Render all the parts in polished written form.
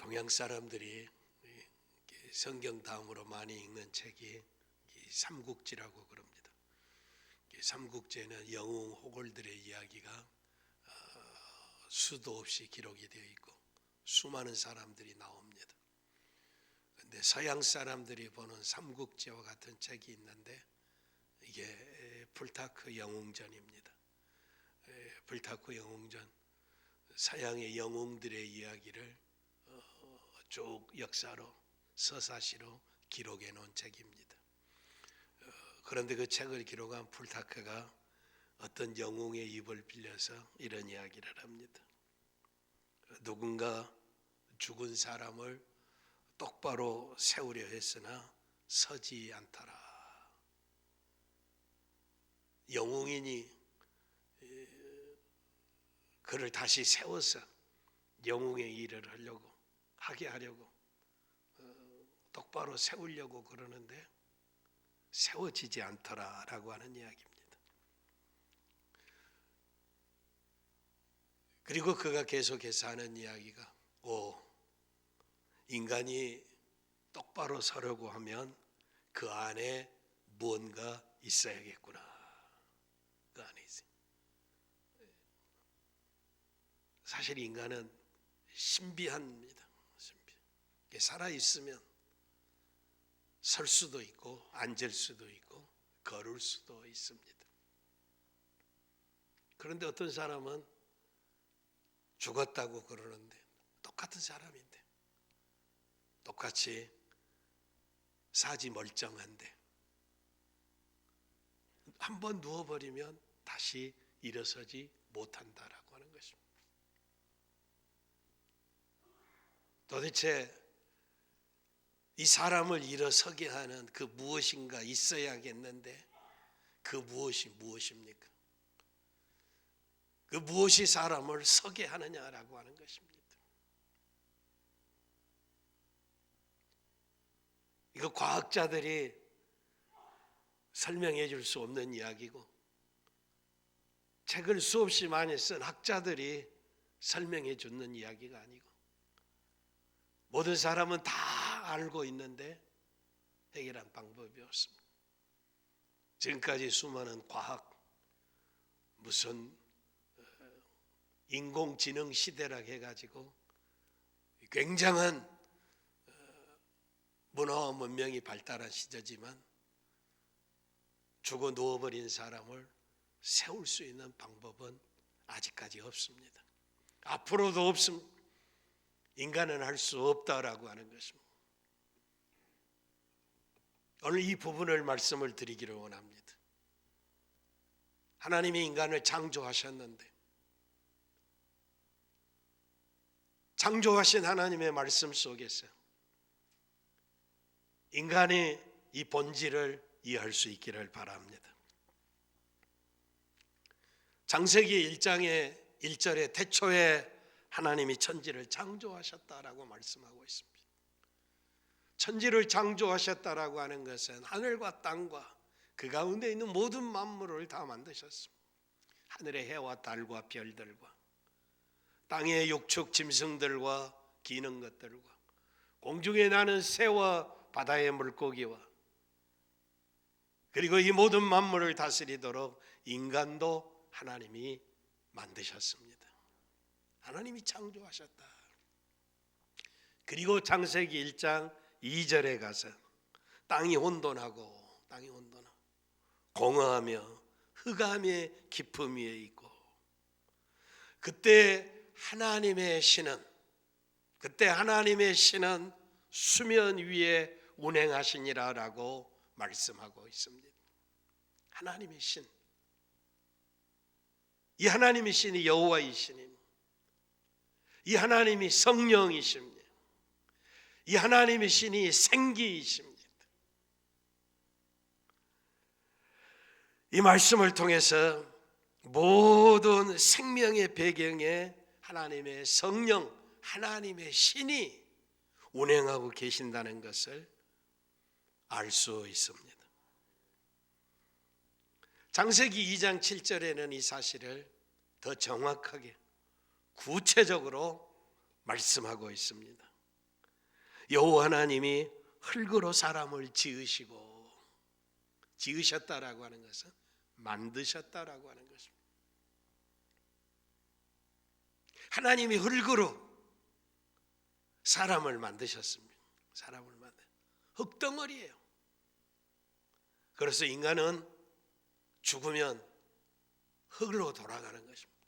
동양 사람들이 성경 다음으로 많이 읽는 책이 삼국지라고 그럽니다. 삼국지에는 영웅 호걸들의 이야기가 수도 없이 기록이 되어 있고 수많은 사람들이 나옵니다. 그런데 서양 사람들이 보는 삼국지와 같은 책이 있는데 이게 플타크 영웅전입니다. 플타크 영웅전, 서양의 영웅들의 이야기를 쭉 역사로 서사시로 기록해 놓은 책입니다. 그런데 그 책을 기록한 플타크가 어떤 영웅의 입을 빌려서 이런 이야기를 합니다. 누군가 죽은 사람을 똑바로 세우려 했으나 서지 않더라. 영웅이니 그를 다시 세워서 영웅의 일을 하게 하려고 똑바로 세우려고 그러는데 세워지지 않더라라고 하는 이야기입니다. 그리고 그가 계속해서 하는 이야기가 인간이 똑바로 서려고 하면 그 안에 무언가 있어야겠구나. 그 안에 있어요. 사실 인간은 신비합니다. 살아있으면 설 수도 있고 앉을 수도 있고 걸을 수도 있습니다. 그런데 어떤 사람은 죽었다고 그러는데 똑같은 사람인데 똑같이 사지 멀쩡한데 한번 누워버리면 다시 일어서지 못한다라고 하는 것입니다. 도대체 이 사람을 일어서게 하는 그 무엇인가 있어야겠는데 그 무엇이 무엇입니까? 그 무엇이 사람을 서게 하느냐라고 하는 것입니다. 이거 과학자들이 설명해 줄 수 없는 이야기고 책을 수없이 많이 쓴 학자들이 설명해 주는 이야기가 아니고 모든 사람은 다 알고 있는데 해결한 방법이 없습니다. 지금까지 수많은 과학, 무슨 인공지능 시대라 해가지고 굉장한 문화와 문명이 발달한 시대지만 죽어 누워버린 사람을 세울 수 있는 방법은 아직까지 없습니다. 앞으로도 없습니다. 인간은 할 수 없다라고 하는 것입니다. 오늘 이 부분을 말씀을 드리기를 원합니다. 하나님이 인간을 창조하셨는데 창조하신 하나님의 말씀 속에서 인간이 이 본질을 이해할 수 있기를 바랍니다. 창세기 1장의 1절에 태초에 하나님이 천지를 창조하셨다라고 말씀하고 있습니다. 천지를 창조하셨다라고 하는 것은 하늘과 땅과 그 가운데 있는 모든 만물을 다 만드셨습니다. 하늘의 해와 달과 별들과 땅의 육축 짐승들과 기는 것들과 공중에 나는 새와 바다의 물고기와 그리고 이 모든 만물을 다스리도록 인간도 하나님이 만드셨습니다. 하나님이 창조하셨다. 그리고 창세기 1장 2절에 가서 땅이 혼돈하고 공허하며 흑암의 깊음 위에 있고 그때 하나님의 신은 수면 위에 운행하시니라라고 말씀하고 있습니다. 하나님의 신, 이 하나님의 신이 여호와의 신입니다. 이 하나님이 성령이십니다. 이 하나님의 신이 생기이십니다. 이 말씀을 통해서 모든 생명의 배경에 하나님의 성령, 하나님의 신이 운행하고 계신다는 것을 알 수 있습니다. 창세기 2장 7절에는 이 사실을 더 정확하게 구체적으로 말씀하고 있습니다. 여호와 하나님이 흙으로 사람을 지으셨다라고 하는 것은 만드셨다라고 하는 것입니다. 하나님이 흙으로 사람을 만드셨습니다. 흙덩어리예요. 그래서 인간은 죽으면 흙으로 돌아가는 것입니다.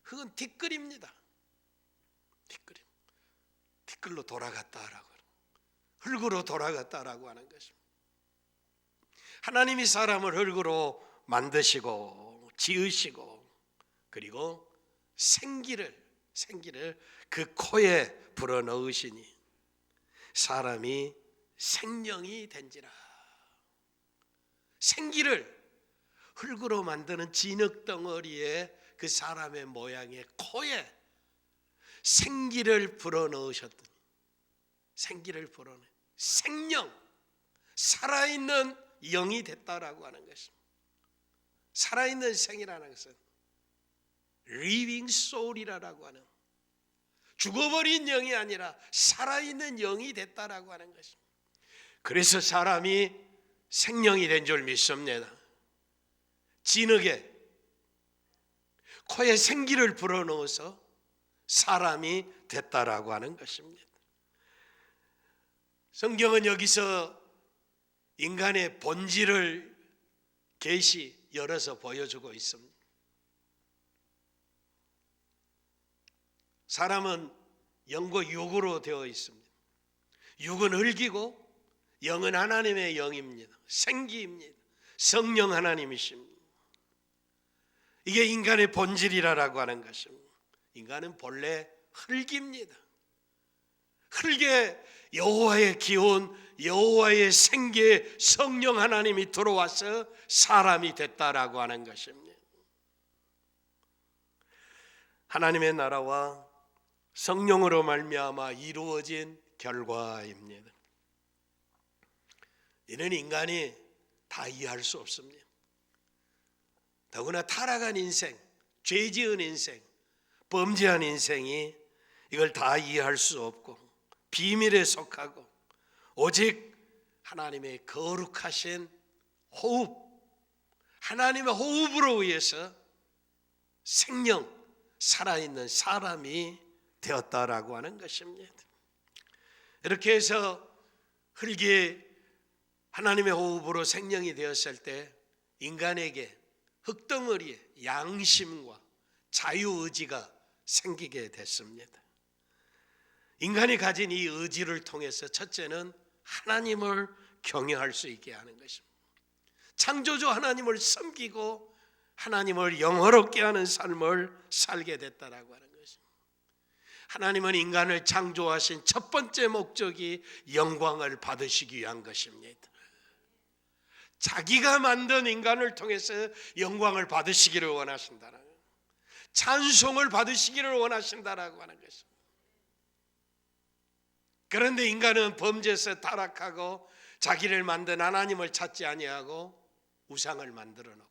흙은 티끌입니다. 티끌로 돌아갔다라고, 흙으로 돌아갔다라고 하는 것입니다. 하나님이 사람을 흙으로 만드시고 지으시고, 그리고 생기를 그 코에 불어넣으시니 사람이 생명이 된지라. 생기를 흙으로 만드는 진흙덩어리에 그 사람의 모양의 코에 생기를 불어넣으셨더니, 생기를 불어넣어 생명, 살아있는 영이 됐다라고 하는 것입니다. 살아있는 생이라는 것은 living soul이라고 하는, 죽어버린 영이 아니라 살아있는 영이 됐다라고 하는 것입니다. 그래서 사람이 생명이 된 줄 믿습니다. 진흙에 코에 생기를 불어넣어서 사람이 됐다라고 하는 것입니다. 성경은 여기서 인간의 본질을 열어서 보여주고 있습니다. 사람은 영과 육으로 되어 있습니다. 육은 흙이고 영은 하나님의 영입니다. 생기입니다. 성령 하나님이십니다. 이게 인간의 본질이라고 하는 것입니다. 인간은 본래 흙입니다. 흙에 여호와의 기운, 여호와의 생기의 성령 하나님이 들어와서 사람이 됐다라고 하는 것입니다. 하나님의 나라와 성령으로 말미암아 이루어진 결과입니다. 이는 인간이 다 이해할 수 없습니다. 더구나 타락한 인생, 죄 지은 인생, 범죄한 인생이 이걸 다 이해할 수 없고 비밀에 속하고, 오직 하나님의 거룩하신 호흡, 하나님의 호흡으로 의해서 생명, 살아있는 사람이 되었다라고 하는 것입니다. 이렇게 해서 흙이 하나님의 호흡으로 생명이 되었을 때 인간에게 흙덩어리에 양심과 자유의지가 생기게 됐습니다. 인간이 가진 이 의지를 통해서 첫째는 하나님을 경외할 수 있게 하는 것입니다. 창조주 하나님을 섬기고 하나님을 영화롭게 하는 삶을 살게 됐다라고 하는 것입니다. 하나님은 인간을 창조하신 첫 번째 목적이 영광을 받으시기 위한 것입니다. 자기가 만든 인간을 통해서 영광을 받으시기를 원하신다는, 찬송을 받으시기를 원하신다라고 하는 것입니다. 그런데 인간은 범죄에서 타락하고 자기를 만든 하나님을 찾지 아니하고 우상을 만들어 놓고,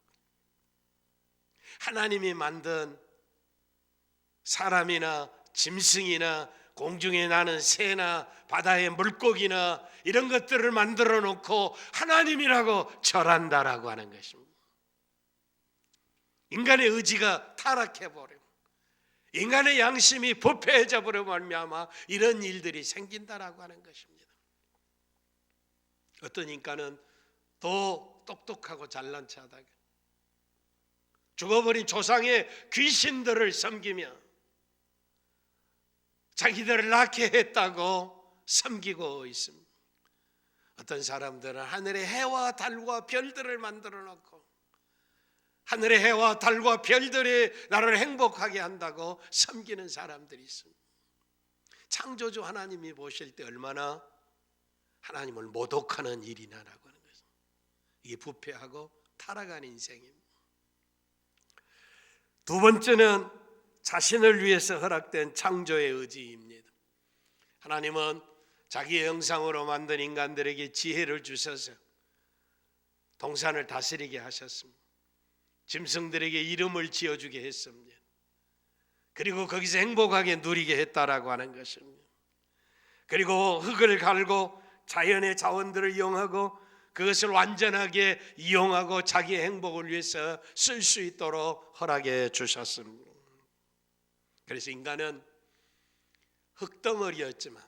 하나님이 만든 사람이나 짐승이나 공중에 나는 새나 바다의 물고기나 이런 것들을 만들어 놓고 하나님이라고 절한다라고 하는 것입니다. 인간의 의지가 타락해버리고 인간의 양심이 부패해져 버려 말미암아 이런 일들이 생긴다라고 하는 것입니다. 어떤 인간은 더 똑똑하고 잘난 체하다가 죽어버린 조상의 귀신들을 섬기며 자기들을 낳게 했다고 섬기고 있습니다. 어떤 사람들은 하늘의 해와 달과 별들을 만들어 놓고 하늘의 해와 달과 별들이 나를 행복하게 한다고 섬기는 사람들이 있습니다. 창조주 하나님이 보실 때 얼마나 하나님을 모독하는 일이냐라고 하는 것입니다. 이게 부패하고 타락한 인생입니다. 두 번째는 자신을 위해서 허락된 창조의 의지입니다. 하나님은 자기의 형상으로 만든 인간들에게 지혜를 주셔서 동산을 다스리게 하셨습니다. 짐승들에게 이름을 지어주게 했습니다. 그리고 거기서 행복하게 누리게 했다라고 하는 것입니다. 그리고 흙을 갈고 자연의 자원들을 이용하고 그것을 완전하게 이용하고 자기의 행복을 위해서 쓸 수 있도록 허락해 주셨습니다. 그래서 인간은 흙덩어리였지만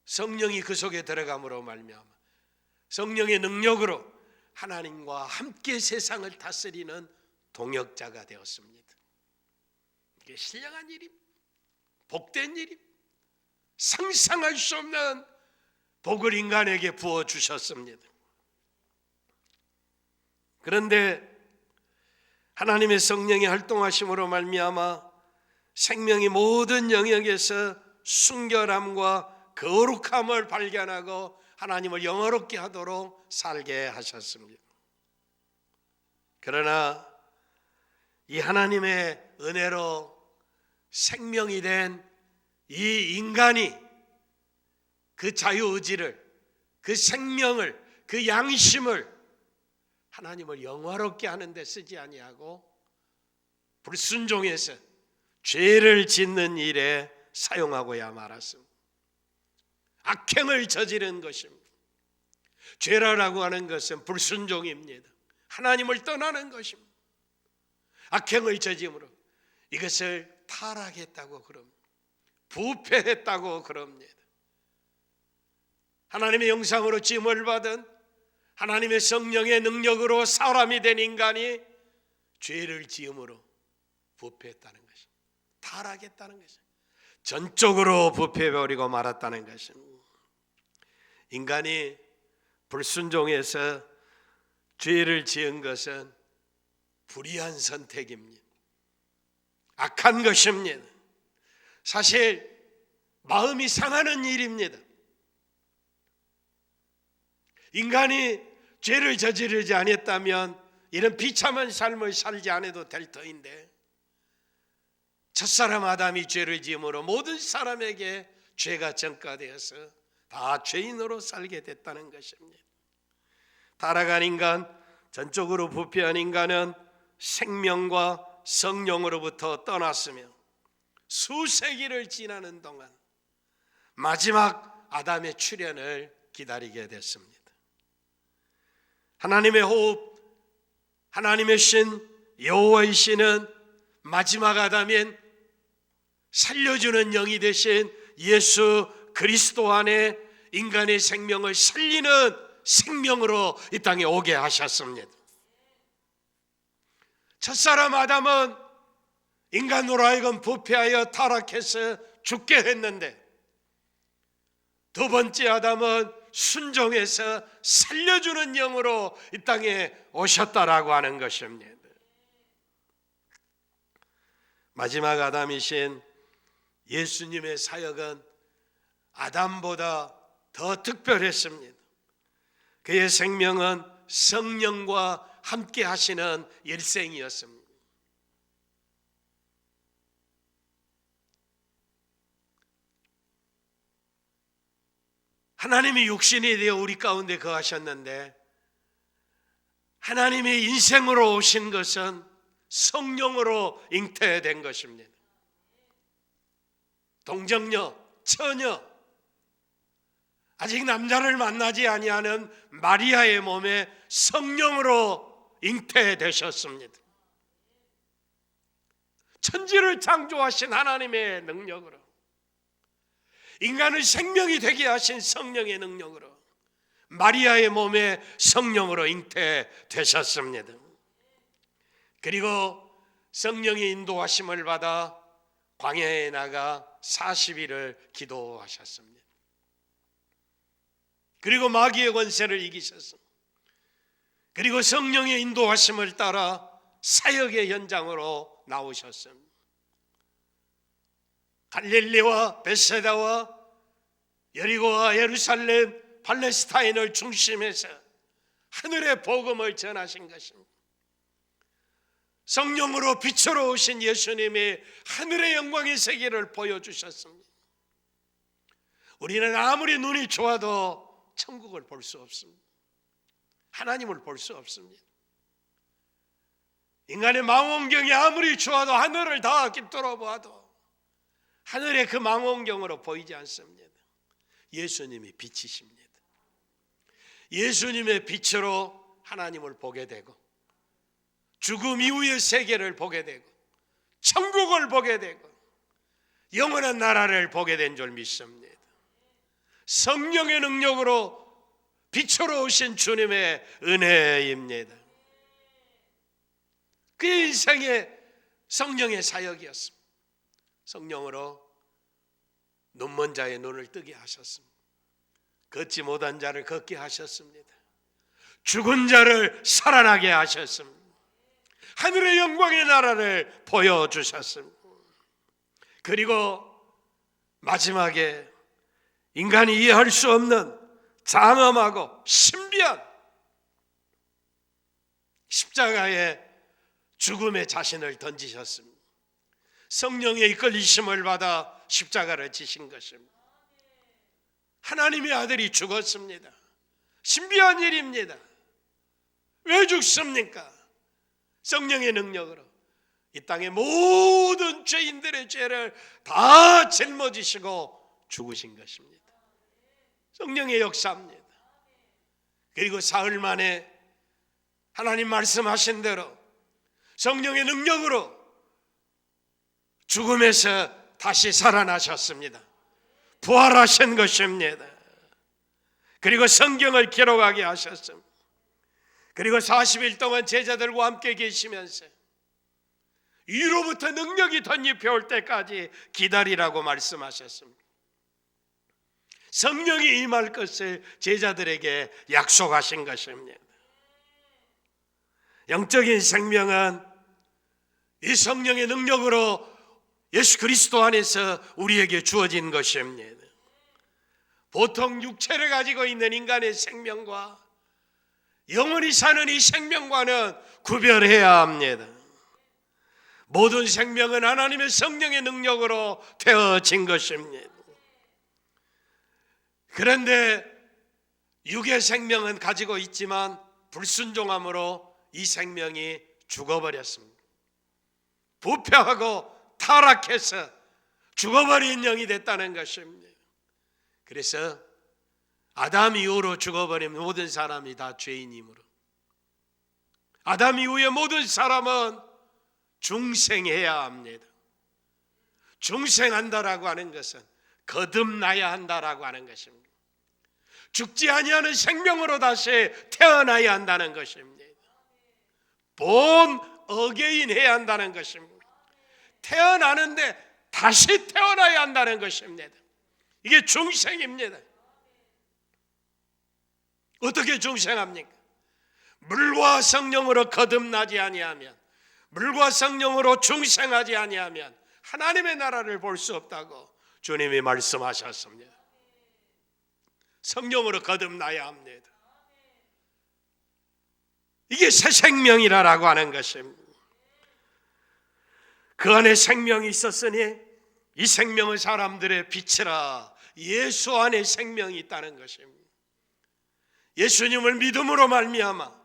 성령이 그 속에 들어감으로 말미암아 성령의 능력으로 하나님과 함께 세상을 다스리는 동역자가 되었습니다. 이게 신령한 일입니다. 복된 일입니다. 상상할 수 없는 복을 인간에게 부어주셨습니다. 그런데 하나님의 성령이 활동하심으로 말미암아 생명의 모든 영역에서 순결함과 거룩함을 발견하고 하나님을 영화롭게 하도록 살게 하셨습니다. 그러나 이 하나님의 은혜로 생명이 된 이 인간이 그 자유의지를, 그 생명을, 그 양심을 하나님을 영화롭게 하는 데 쓰지 아니하고 불순종해서 죄를 짓는 일에 사용하고야 말았습니다. 악행을 저지른 것입니다. 죄라고 하는 것은 불순종입니다. 하나님을 떠나는 것입니다. 악행을 저지므로 이것을 타락했다고 그럽니다. 부패했다고 그럽니다. 하나님의 형상으로 지음을 받은 하나님의 성령의 능력으로 사람이 된 인간이 죄를 지음으로 부패했다는 것입니다. 타락했다는 것입니다. 전적으로 부패해버리고 말았다는 것입니다. 인간이 불순종해서 죄를 지은 것은 불의한 선택입니다. 악한 것입니다. 사실 마음이 상하는 일입니다. 인간이 죄를 저지르지 않았다면 이런 비참한 삶을 살지 않아도 될 터인데 첫사람 아담이 죄를 지음으로 모든 사람에게 죄가 전가되어서 다 죄인으로 살게 됐다는 것입니다. 타락한 인간, 전적으로 부패한 인간은 생명과 성령으로부터 떠났으며 수세기를 지나는 동안 마지막 아담의 출현을 기다리게 됐습니다. 하나님의 호흡, 하나님의 신, 여호와의 신은 마지막 아담인 살려주는 영이 되신 예수 그리스도 안에 인간의 생명을 살리는 생명으로 이 땅에 오게 하셨습니다. 첫사람 아담은 인간으로 하여금 부패하여 타락해서 죽게 했는데 두 번째 아담은 순종해서 살려주는 영으로 이 땅에 오셨다라고 하는 것입니다. 마지막 아담이신 예수님의 사역은 아담보다 더 특별했습니다. 그의 생명은 성령과 함께 하시는 일생이었습니다. 하나님이 육신이 되어 우리 가운데 거하셨는데 하나님의 인생으로 오신 것은 성령으로 잉태된 것입니다. 동정녀, 처녀, 아직 남자를 만나지 아니하는 마리아의 몸에 성령으로 잉태되셨습니다. 천지를 창조하신 하나님의 능력으로 인간을 생명이 되게 하신 성령의 능력으로 마리아의 몸에 성령으로 잉태되셨습니다. 그리고 성령의 인도하심을 받아 광야에 나가 40일을 기도하셨습니다. 그리고 마귀의 권세를 이기셨습니다. 그리고 성령의 인도하심을 따라 사역의 현장으로 나오셨습니다. 갈릴리와 벳세다와 여리고와 예루살렘, 팔레스타인을 중심해서 하늘의 복음을 전하신 것입니다. 성령으로 빛으로 오신 예수님이 하늘의 영광의 세계를 보여주셨습니다. 우리는 아무리 눈이 좋아도 천국을 볼 수 없습니다. 하나님을 볼 수 없습니다. 인간의 망원경이 아무리 좋아도 하늘을 다 깃들어 봐도 하늘의 그 망원경으로 보이지 않습니다. 예수님이 빛이십니다. 예수님의 빛으로 하나님을 보게 되고 죽음 이후의 세계를 보게 되고 천국을 보게 되고 영원한 나라를 보게 된 줄 믿습니다. 성령의 능력으로 빛으로 오신 주님의 은혜입니다. 그의 인생의 성령의 사역이었습니다. 성령으로 눈먼 자의 눈을 뜨게 하셨습니다. 걷지 못한 자를 걷게 하셨습니다. 죽은 자를 살아나게 하셨습니다. 하늘의 영광의 나라를 보여주셨습니다. 그리고 마지막에 인간이 이해할 수 없는 장엄하고 신비한 십자가의 죽음의 자신을 던지셨습니다. 성령의 이끌리심을 받아 십자가를 지신 것입니다. 하나님의 아들이 죽었습니다. 신비한 일입니다. 왜 죽습니까? 성령의 능력으로 이 땅의 모든 죄인들의 죄를 다 짊어지시고 죽으신 것입니다. 성령의 역사입니다. 그리고 사흘 만에 하나님 말씀하신 대로 성령의 능력으로 죽음에서 다시 살아나셨습니다. 부활하신 것입니다. 그리고 성경을 기록하게 하셨습니다. 그리고 40일 동안 제자들과 함께 계시면서 위로부터 능력이 덧입혀 올 때까지 기다리라고 말씀하셨습니다. 성령이 임할 것을 제자들에게 약속하신 것입니다. 영적인 생명은 이 성령의 능력으로 예수 그리스도 안에서 우리에게 주어진 것입니다. 보통 육체를 가지고 있는 인간의 생명과 영원히 사는 이 생명과는 구별해야 합니다. 모든 생명은 하나님의 성령의 능력으로 되어진 것입니다. 그런데 육의 생명은 가지고 있지만 불순종함으로 이 생명이 죽어버렸습니다. 부패하고 타락해서 죽어버린 영이 됐다는 것입니다. 그래서 아담 이후로 죽어버린 모든 사람이 다 죄인이므로 아담 이후의 모든 사람은 중생해야 합니다. 중생한다라고 하는 것은 거듭나야 한다라고 하는 것입니다. 죽지 아니하는 생명으로 다시 태어나야 한다는 것입니다. 본 어게인 해야 한다는 것입니다. 태어나는데 다시 태어나야 한다는 것입니다. 이게 중생입니다. 어떻게 중생합니까? 물과 성령으로 거듭나지 아니하면, 물과 성령으로 중생하지 아니하면 하나님의 나라를 볼 수 없다고 주님이 말씀하셨습니다. 성령으로 거듭나야 합니다. 이게 새 생명이라고 하는 것입니다. 그 안에 생명이 있었으니 이 생명은 사람들의 빛이라. 예수 안에 생명이 있다는 것입니다. 예수님을 믿음으로 말미암아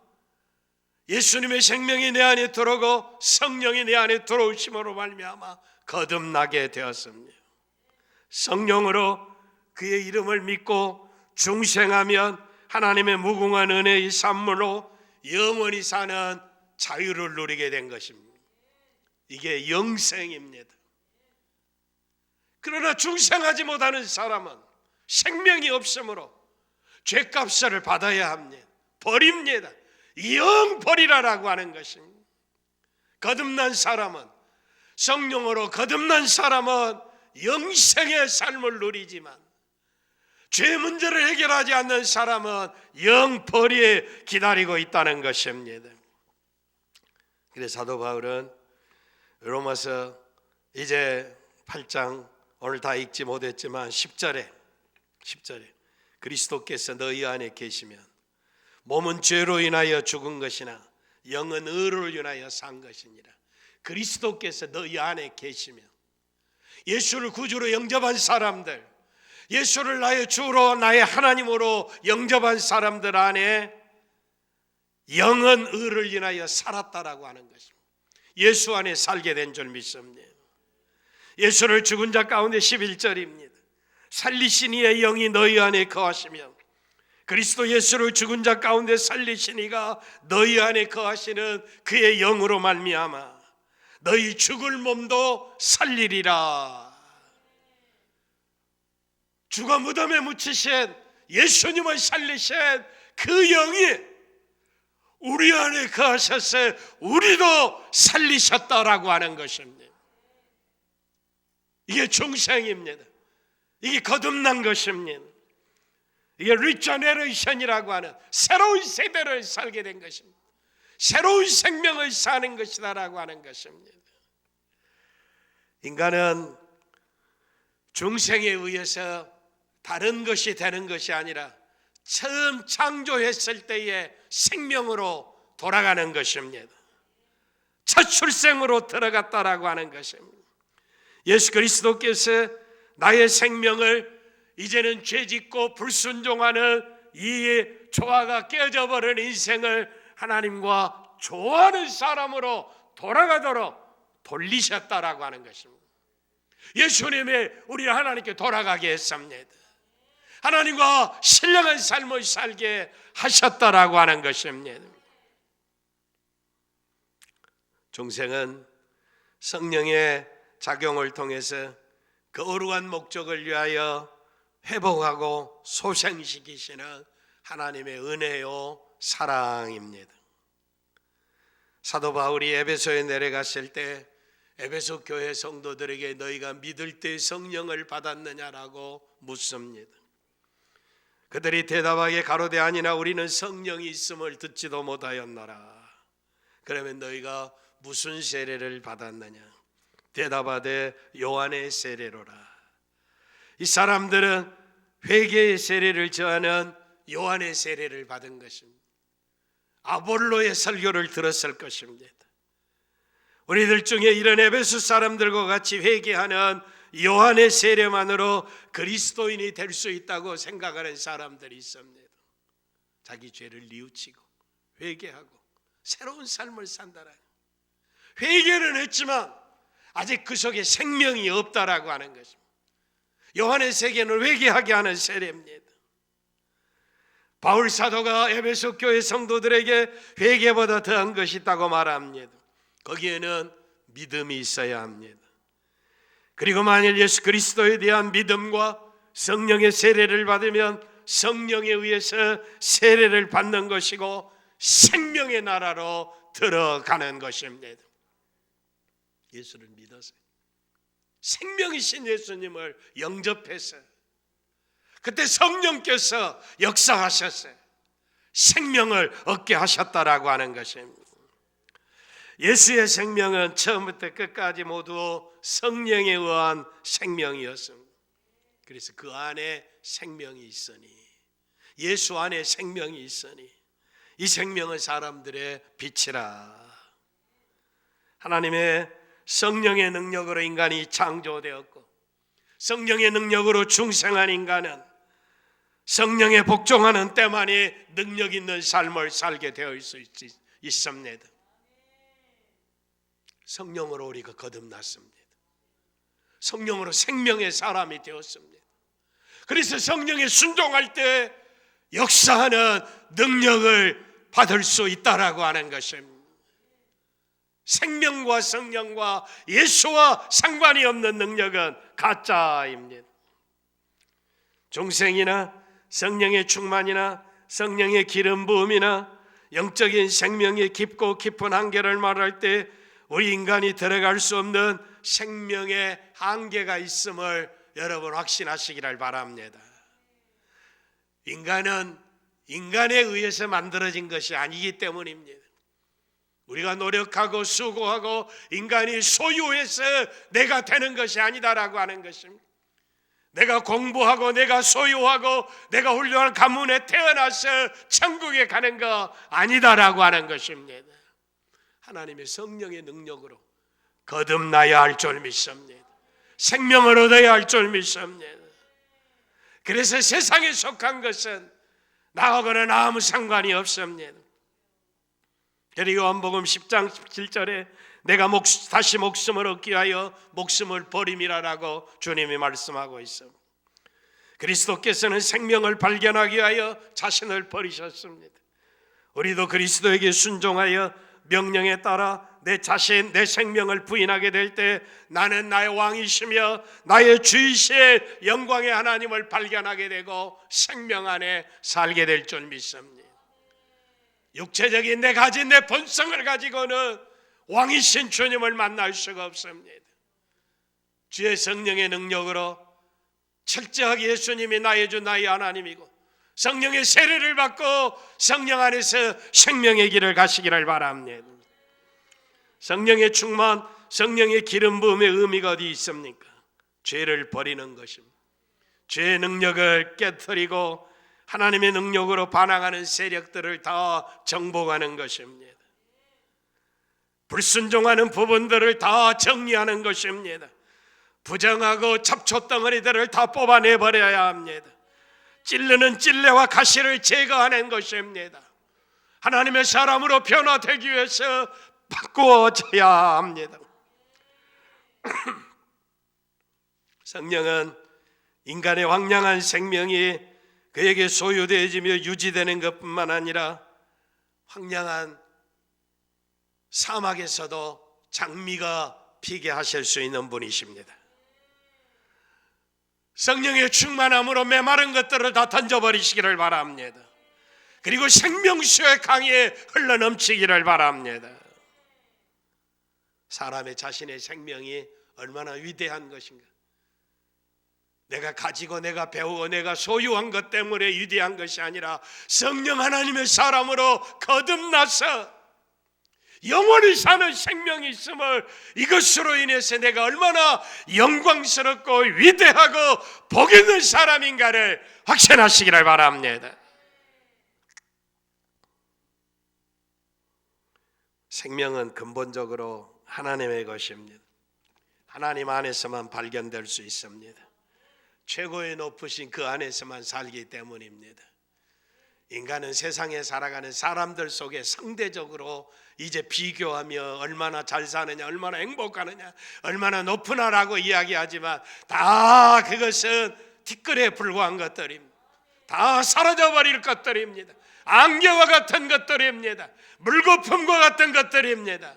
예수님의 생명이 내 안에 들어오고 성령이 내 안에 들어오심으로 말미암아 거듭나게 되었습니다. 성령으로 그의 이름을 믿고 중생하면 하나님의 무궁한 은혜의 산물로 영원히 사는 자유를 누리게 된 것입니다. 이게 영생입니다. 그러나 중생하지 못하는 사람은 생명이 없으므로 죄값을 받아야 합니다. 버립니다. 영 버리라라고 하는 것입니다. 거듭난 사람은, 성령으로 거듭난 사람은 영생의 삶을 누리지만 죄 문제를 해결하지 않는 사람은 영 벌이에 기다리고 있다는 것입니다. 그래서 사도 바울은 로마서 이제 8장 오늘 다 읽지 못했지만 10절에 그리스도께서 너희 안에 계시면 몸은 죄로 인하여 죽은 것이나 영은 의를 인하여 산 것이니라. 그리스도께서 너희 안에 계시면, 예수를 구주로 영접한 사람들, 예수를 나의 주로 나의 하나님으로 영접한 사람들 안에 영은 의를 인하여 살았다라고 하는 것입니다. 예수 안에 살게 된 줄 믿습니다. 예수를 죽은 자 가운데 11절입니다. 살리신 이의 영이 너희 안에 거하시며 그리스도 예수를 죽은 자 가운데 살리신 이가 너희 안에 거하시는 그의 영으로 말미암아 너희 죽을 몸도 살리리라. 주가 무덤에 묻히신 예수님을 살리신 그 영이 우리 안에 거하셔서 우리도 살리셨다라고 하는 것입니다. 이게 중생입니다. 이게 거듭난 것입니다. 이게 리저네레이션이라고 하는 새로운 세대를 살게 된 것입니다. 새로운 생명을 사는 것이다라고 하는 것입니다. 인간은 중생에 의해서 다른 것이 되는 것이 아니라 처음 창조했을 때의 생명으로 돌아가는 것입니다. 첫 출생으로 들어갔다라고 하는 것입니다. 예수 그리스도께서 나의 생명을 이제는 죄짓고 불순종하는 이 조화가 깨져 버린 인생을 하나님과 좋아하는 사람으로 돌아가도록 돌리셨다라고 하는 것입니다. 예수님이 우리 하나님께 돌아가게 했습니다. 하나님과 신령한 삶을 살게 하셨다라고 하는 것입니다. 중생은 성령의 작용을 통해서 거룩한 목적을 위하여 회복하고 소생시키시는 하나님의 은혜요 사랑입니다. 사도 바울이 에베소에 내려갔을 때 에베소 교회 성도들에게 너희가 믿을 때 성령을 받았느냐라고 묻습니다. 그들이 대답하기에 가로되 아니나 우리는 성령이 있음을 듣지도 못하였노라. 그러면 너희가 무슨 세례를 받았느냐? 대답하되 요한의 세례로라. 이 사람들은 회개의 세례를 저하는 요한의 세례를 받은 것입니다. 아볼로의 설교를 들었을 것입니다. 우리들 중에 이런 에베소 사람들과 같이 회개하는 요한의 세례만으로 그리스도인이 될 수 있다고 생각하는 사람들이 있습니다. 자기 죄를 뉘우치고 회개하고 새로운 삶을 산다라. 회개는 했지만 아직 그 속에 생명이 없다라고 하는 것입니다. 요한의 세례는 회개하게 하는 세례입니다. 바울 사도가 에베소 교회 성도들에게 회개보다 더한 것이 있다고 말합니다. 거기에는 믿음이 있어야 합니다. 그리고 만일 예수 그리스도에 대한 믿음과 성령의 세례를 받으면 성령에 의해서 세례를 받는 것이고 생명의 나라로 들어가는 것입니다. 예수를 믿어서 생명이신 예수님을 영접해서 그때 성령께서 역사하셨어요. 생명을 얻게 하셨다라고 하는 것입니다. 예수의 생명은 처음부터 끝까지 모두 성령에 의한 생명이었습니다. 그래서 그 안에 생명이 있으니, 예수 안에 생명이 있으니 이 생명은 사람들의 빛이라. 하나님의 성령의 능력으로 인간이 창조되었고 성령의 능력으로 중생한 인간은 성령에 복종하는 때만이 능력 있는 삶을 살게 되어 있습니다. 성령으로 우리가 거듭났습니다. 성령으로 생명의 사람이 되었습니다. 그래서 성령에 순종할 때 역사하는 능력을 받을 수 있다라고 하는 것입니다. 생명과 성령과 예수와 상관이 없는 능력은 가짜입니다. 중생이나 성령의 충만이나 성령의 기름 부음이나 영적인 생명의 깊고 깊은 한계를 말할 때 우리 인간이 들어갈 수 없는 생명의 한계가 있음을 여러분 확신하시기를 바랍니다. 인간은 인간에 의해서 만들어진 것이 아니기 때문입니다. 우리가 노력하고 수고하고 인간이 소유해서 내가 되는 것이 아니다라고 하는 것입니다. 내가 공부하고 내가 소유하고 내가 훌륭한 가문에 태어나서 천국에 가는 거 아니다라고 하는 것입니다. 하나님의 성령의 능력으로 거듭나야 할 줄 믿습니다. 생명을 얻어야 할 줄 믿습니다. 그래서 세상에 속한 것은 나하고는 아무 상관이 없습니다. 그리고 요한복음 10장 17절에 내가 다시 목숨을 얻기 위하여 목숨을 버림이라고 주님이 말씀하고 있습니다. 그리스도께서는 생명을 발견하기 위하여 자신을 버리셨습니다. 우리도 그리스도에게 순종하여 명령에 따라 내 자신, 내 생명을 부인하게 될 때 나는 나의 왕이시며 나의 주이신 영광의 하나님을 발견하게 되고 생명 안에 살게 될 줄 믿습니다. 육체적인 내 가진 내 본성을 가지고는 왕이신 주님을 만날 수가 없습니다. 주의 성령의 능력으로 철저하게 예수님이 나의 주 나의 하나님이고 성령의 세례를 받고 성령 안에서 생명의 길을 가시기를 바랍니다. 성령의 충만, 성령의 기름 부음의 의미가 어디 있습니까? 죄를 버리는 것입니다. 죄의 능력을 깨트리고 하나님의 능력으로 반항하는 세력들을 다 정복하는 것입니다. 불순종하는 부분들을 다 정리하는 것입니다. 부정하고 잡초덩어리들을 다 뽑아내버려야 합니다. 찔르는 찔레와 가시를 제거하는 것입니다. 하나님의 사람으로 변화되기 위해서 바꾸어져야 합니다. 성령은 인간의 황량한 생명이 그에게 소유되어지며 유지되는 것뿐만 아니라 황량한 사막에서도 장미가 피게 하실 수 있는 분이십니다. 성령의 충만함으로 메마른 것들을 다 던져버리시기를 바랍니다. 그리고 생명수의 강에 흘러넘치기를 바랍니다. 사람의 자신의 생명이 얼마나 위대한 것인가. 내가 가지고 내가 배우고 내가 소유한 것 때문에 위대한 것이 아니라 성령 하나님의 사람으로 거듭나서 영원히 사는 생명이 있음을 이것으로 인해서 내가 얼마나 영광스럽고 위대하고 복 있는 사람인가를 확신하시기를 바랍니다. 생명은 근본적으로 하나님의 것입니다. 하나님 안에서만 발견될 수 있습니다. 최고의 높으신 그 안에서만 살기 때문입니다. 인간은 세상에 살아가는 사람들 속에 상대적으로 이제 비교하며 얼마나 잘 사느냐, 얼마나 행복하느냐, 얼마나 높으나라고 이야기하지만 다 그것은 티끌에 불과한 것들입니다. 다 사라져버릴 것들입니다. 안개와 같은 것들입니다. 물거품과 같은 것들입니다.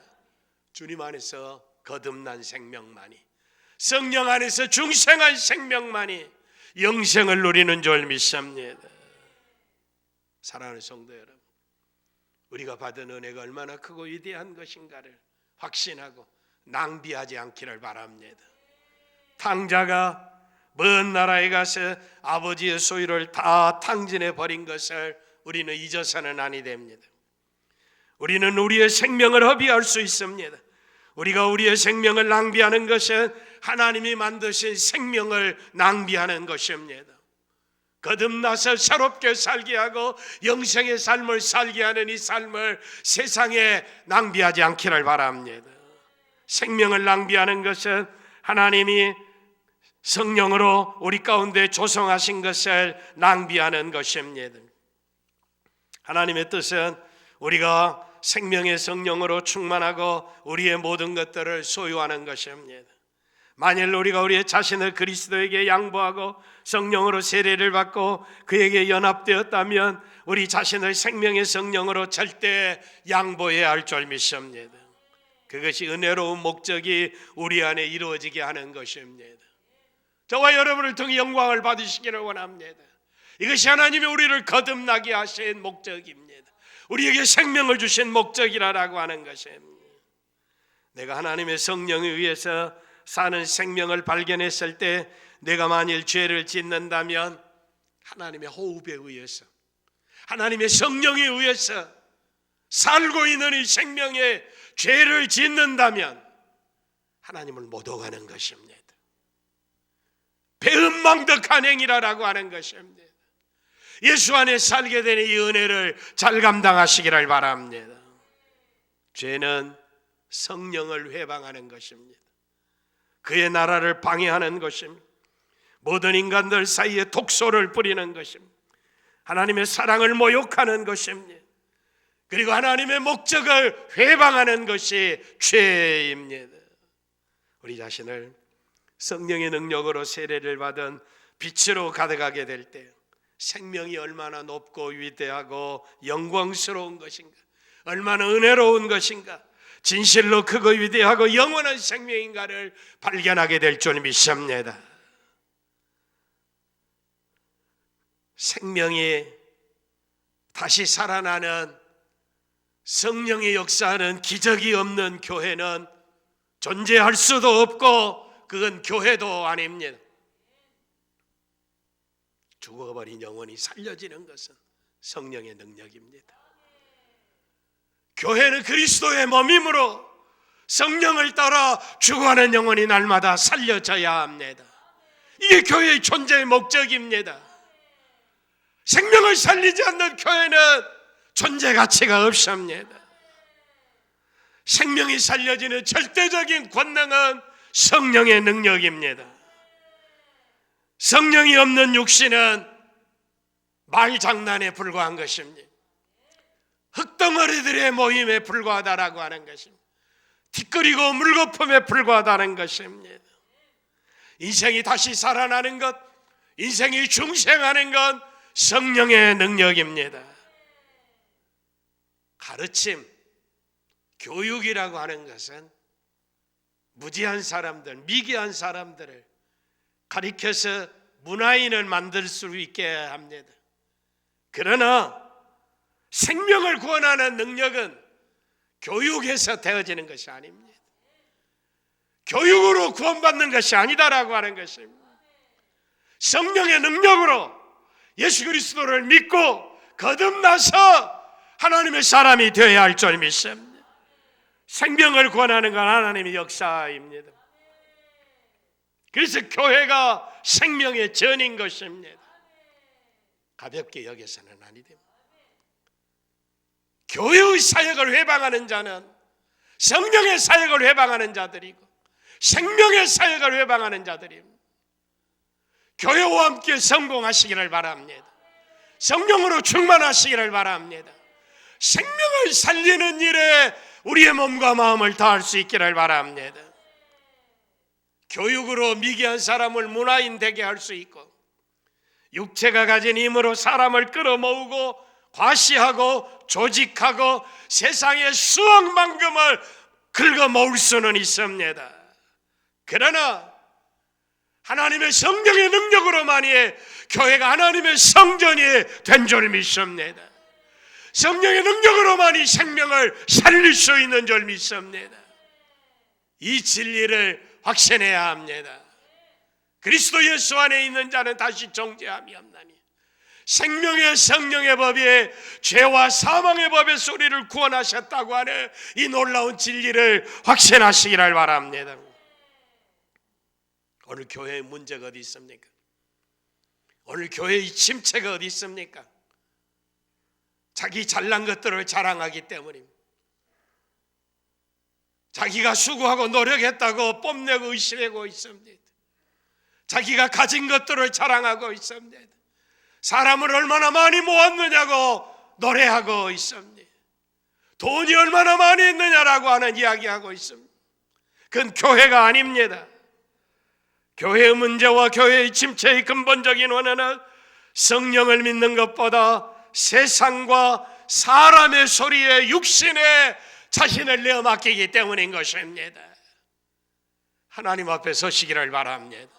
주님 안에서 거듭난 생명만이, 성령 안에서 중생한 생명만이 영생을 누리는 줄 믿습니다. 사랑하는 성도 여러분, 우리가 받은 은혜가 얼마나 크고 위대한 것인가를 확신하고 낭비하지 않기를 바랍니다. 탕자가 먼 나라에 가서 아버지의 소유를 다 탕진해 버린 것을 우리는 잊어서는 아니 됩니다. 우리는 우리의 생명을 허비할 수 있습니다. 우리가 우리의 생명을 낭비하는 것은 하나님이 만드신 생명을 낭비하는 것입니다. 거듭나서 새롭게 살게 하고 영생의 삶을 살게 하는 이 삶을 세상에 낭비하지 않기를 바랍니다. 생명을 낭비하는 것은 하나님이 성령으로 우리 가운데 조성하신 것을 낭비하는 것입니다. 하나님의 뜻은 우리가 생명의 성령으로 충만하고 우리의 모든 것들을 소유하는 것입니다. 만일 우리가 우리의 자신을 그리스도에게 양보하고 성령으로 세례를 받고 그에게 연합되었다면 우리 자신을 생명의 성령으로 절대 양보해야 할 줄 믿습니다. 그것이 은혜로운 목적이 우리 안에 이루어지게 하는 것입니다. 저와 여러분을 통해 영광을 받으시기를 원합니다. 이것이 하나님이 우리를 거듭나게 하신 목적입니다. 우리에게 생명을 주신 목적이라고 하는 것입니다. 내가 하나님의 성령에 의해서 사는 생명을 발견했을 때 내가 만일 죄를 짓는다면 하나님의 호흡에 의해서, 하나님의 성령에 의해서 살고 있는 이 생명에 죄를 짓는다면 하나님을 못 오가는 것입니다. 배은망덕한 행위라고 하는 것입니다. 예수 안에 살게 되는 이 은혜를 잘 감당하시기를 바랍니다. 죄는 성령을 회방하는 것입니다. 그의 나라를 방해하는 것입니다. 모든 인간들 사이에 독소를 뿌리는 것입니다. 하나님의 사랑을 모욕하는 것입니다. 그리고 하나님의 목적을 회방하는 것이 죄입니다. 우리 자신을 성령의 능력으로 세례를 받은 빛으로 가득하게 될 때 생명이 얼마나 높고 위대하고 영광스러운 것인가, 얼마나 은혜로운 것인가, 진실로 크고 위대하고 영원한 생명인가를 발견하게 될 줄 믿습니다. 생명이 다시 살아나는 성령의 역사하는 기적이 없는 교회는 존재할 수도 없고 그건 교회도 아닙니다. 죽어버린 영혼이 살려지는 것은 성령의 능력입니다. 교회는 그리스도의 몸이므로 성령을 따라 죽어가는 영혼이 날마다 살려져야 합니다. 이게 교회의 존재의 목적입니다. 생명을 살리지 않는 교회는 존재 가치가 없습니다. 생명이 살려지는 절대적인 권능은 성령의 능력입니다. 성령이 없는 육신은 말장난에 불과한 것입니다. 흙덩어리들의 모임에 불과하다라고 하는 것입니다. 티끌이고 물거품에 불과하다는 것입니다. 인생이 다시 살아나는 것, 인생이 중생하는 것 성령의 능력입니다. 가르침, 교육이라고 하는 것은 무지한 사람들, 미개한 사람들을 가리켜서 문화인을 만들 수 있게 합니다. 그러나 생명을 구원하는 능력은 교육에서 되어지는 것이 아닙니다. 교육으로 구원받는 것이 아니다라고 하는 것입니다. 성령의 능력으로 예수 그리스도를 믿고 거듭나서 하나님의 사람이 되어야 할 줄 믿습니다. 생명을 구원하는 건 하나님의 역사입니다. 그래서 교회가 생명의 전인 것입니다. 가볍게 여겨서는 아니 됩니다. 교회의 사역을 회방하는 자는 성령의 사역을 회방하는 자들이고 생명의 사역을 회방하는 자들입니다. 교회와 함께 성공하시기를 바랍니다. 성령으로 충만하시기를 바랍니다. 생명을 살리는 일에 우리의 몸과 마음을 다할 수 있기를 바랍니다. 교육으로 미개한 사람을 문화인 되게 할 수 있고 육체가 가진 힘으로 사람을 끌어모으고 과시하고 조직하고 세상의 수억만금을 긁어모을 수는 있습니다. 그러나 하나님의 성령의 능력으로만이 교회가 하나님의 성전이 된 줄 믿습니다. 성령의 능력으로만이 생명을 살릴 수 있는 줄 믿습니다. 이 진리를 확신해야 합니다. 그리스도 예수 안에 있는 자는 다시 정죄함이 없나니 생명의 성령의 법에 죄와 사망의 법에서 우리를 구원하셨다고 하는 이 놀라운 진리를 확신하시기를 바랍니다. 오늘 교회의 문제가 어디 있습니까? 오늘 교회의 침체가 어디 있습니까? 자기 잘난 것들을 자랑하기 때문입니다. 자기가 수고하고 노력했다고 뽐내고 의심하고 있습니다. 자기가 가진 것들을 자랑하고 있습니다. 사람을 얼마나 많이 모았느냐고 노래하고 있습니다. 돈이 얼마나 많이 있느냐라고 하는 이야기하고 있습니다. 그건 교회가 아닙니다. 교회의 문제와 교회의 침체의 근본적인 원인은 성령을 믿는 것보다 세상과 사람의 소리에 육신에 자신을 내어 맡기기 때문인 것입니다. 하나님 앞에 서시기를 바랍니다.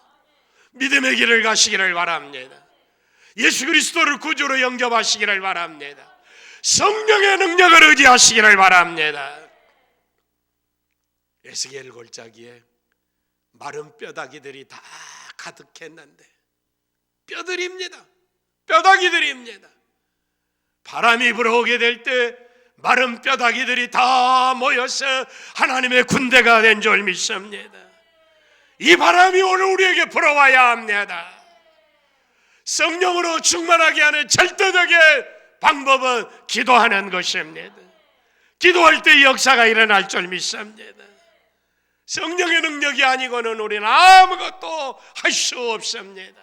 믿음의 길을 가시기를 바랍니다. 예수 그리스도를 구주로 영접하시기를 바랍니다. 성령의 능력을 의지하시기를 바랍니다. 에스겔 골짜기에 마른 뼈다귀들이 다 가득했는데 뼈들입니다. 뼈다귀들입니다. 바람이 불어오게 될 때 마른 뼈다귀들이 다 모여서 하나님의 군대가 된 줄 믿습니다. 이 바람이 오늘 우리에게 불어와야 합니다. 성령으로 충만하게 하는 절대적인 방법은 기도하는 것입니다. 기도할 때 역사가 일어날 줄 믿습니다. 성령의 능력이 아니고는 우리는 아무것도 할 수 없습니다.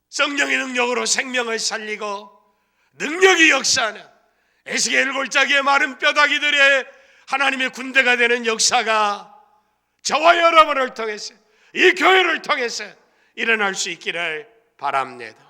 성령의 능력으로 생명을 살리고 능력이 역사하는 에스겔 골짜기의 마른 뼈다귀들의 하나님의 군대가 되는 역사가 저와 여러분을 통해서 이 교회를 통해서 일어날 수 있기를 바랍니다.